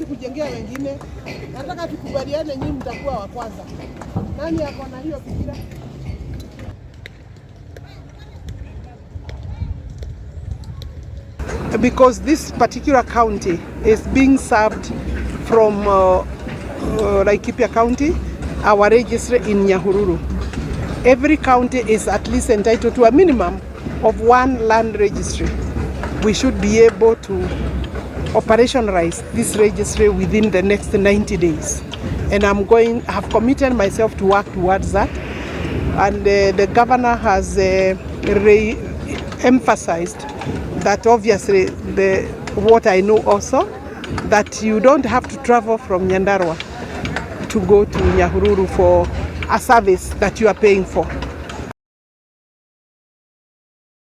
kujengea wengine. Nataka tukubaliane, nyinyi mtakuwa wa kwanza. Nani yako na hiyo fikira? Because this particular county is being served from Laikipia County, our registry in Nyahururu. Every county is at least entitled to a minimum of one land registry. We should be able to operationalize this registry within the next 90 days. And I have committed myself to work towards that. And the governor has emphasized that obviously what I know also, that you don't have to travel from Nyandarua to go to Nyahururu for a service that you are paying for.